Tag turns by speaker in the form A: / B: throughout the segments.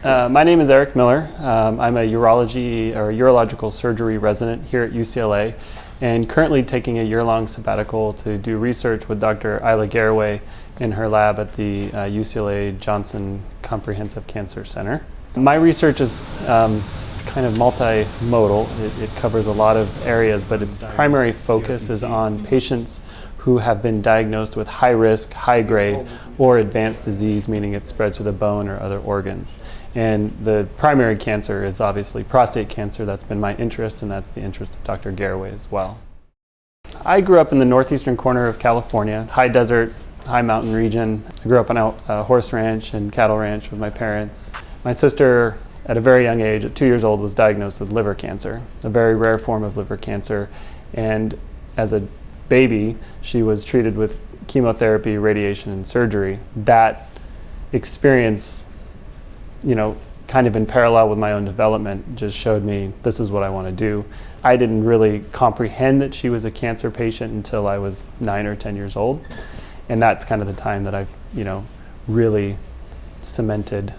A: My name is Eric Miller. I'm a urological surgery resident here at UCLA and currently taking a year-long sabbatical to do research with Dr. Garraway in her lab at the UCLA Johnson Comprehensive Cancer Center. My research is kind of multimodal. It covers a lot of areas, but its primary focus is on patients who have been diagnosed with high risk, high grade, or advanced disease, meaning it spreads to the bone or other organs. And the primary cancer is obviously prostate cancer. That's been my interest, and that's the interest of Dr. Garraway as well. I grew up in the northeastern corner of California, high desert, high mountain region. I grew up on a horse ranch and cattle ranch with my parents. My sister, at a very young age, at 2 years old, was diagnosed with liver cancer, a very rare form of liver cancer. And as a baby, she was treated with chemotherapy, radiation, and surgery. That experience, kind of in parallel with my own development, just showed me this is what I want to do. I didn't really comprehend that she was a cancer patient until I was 9 or 10 years old. And that's kind of the time that I've, really cemented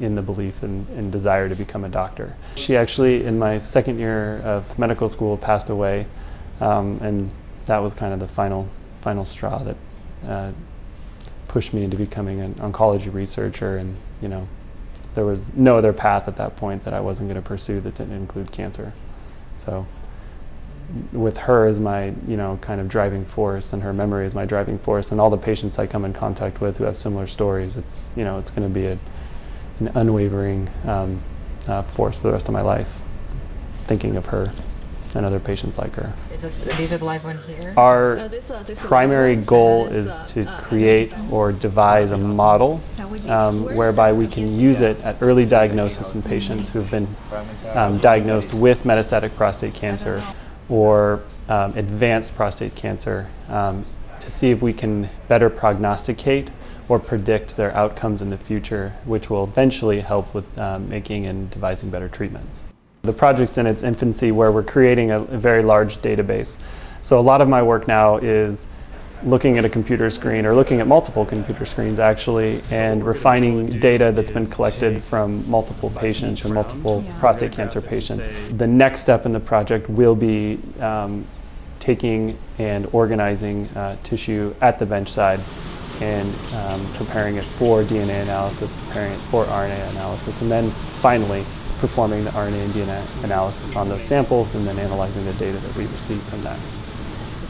A: in the belief and desire to become a doctor. She actually, in my second year of medical school, passed away, and that was kind of the final straw that pushed me into becoming an oncology researcher. And there was no other path at that point that I wasn't going to pursue that didn't include cancer. So with her as my kind of driving force, and her memory as my driving force, and all the patients I come in contact with who have similar stories, it's it's going to be an unwavering force for the rest of my life, thinking of her and other patients like her.
B: These are the live one here?
A: Our primary goal is to create or devise a model whereby we can use it at early diagnosis in patients who've been diagnosed with metastatic prostate cancer or advanced prostate cancer, to see if we can better prognosticate or predict their outcomes in the future, which will eventually help with making and devising better treatments. The project's in its infancy, where we're creating a very large database. So a lot of my work now is looking at a computer screen, or looking at multiple computer screens actually, and refining data that's been collected from multiple patients and multiple prostate cancer patients. The next step in the project will be taking and organizing tissue at the bench side and preparing it for DNA analysis, preparing it for RNA analysis, and then finally performing the RNA and DNA analysis on those samples, and then analyzing the data that we receive from that.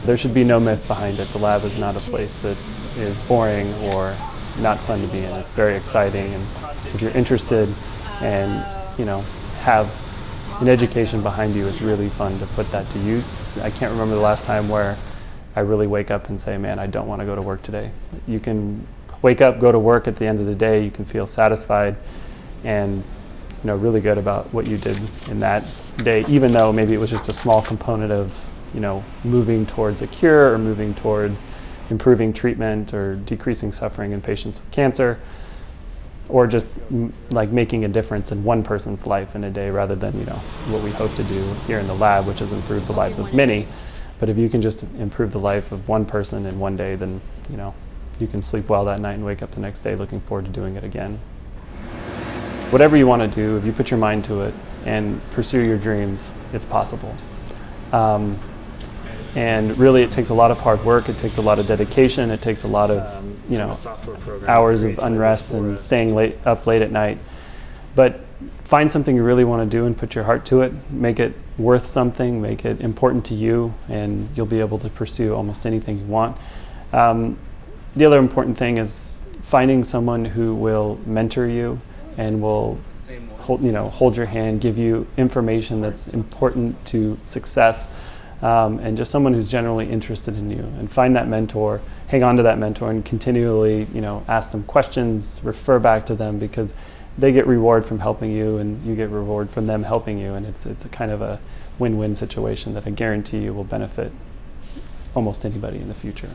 A: There should be no myth behind it. The lab is not a place that is boring or not fun to be in. It's very exciting, and if you're interested and have an education behind you, it's really fun to put that to use. I can't remember the last time where I really wake up and say, man, I don't want to go to work today. You can wake up, go to work at the end of the day, you can feel satisfied and really good about what you did in that day, even though maybe it was just a small component of moving towards a cure, or moving towards improving treatment, or decreasing suffering in patients with cancer, or just like making a difference in one person's life in a day, rather than what we hope to do here in the lab, which is improve the lives of many. But if you can just improve the life of one person in one day, then you can sleep well that night and wake up the next day looking forward to doing it again. Whatever you want to do, if you put your mind to it and pursue your dreams, it's possible. And really, it takes a lot of hard work. It takes a lot of dedication. It takes a lot of hours of unrest and staying up late at night. But find something you really want to do and put your heart to it. Make it worth something. Make it important to you, and you'll be able to pursue almost anything you want. The other important thing is finding someone who will mentor you and will hold your hand, give you information that's important to success, and just someone who's generally interested in you. And find that mentor, hang on to that mentor, and continually ask them questions, refer back to them, because they get reward from helping you, and you get reward from them helping you, and it's a kind of a win-win situation that I guarantee you will benefit almost anybody in the future.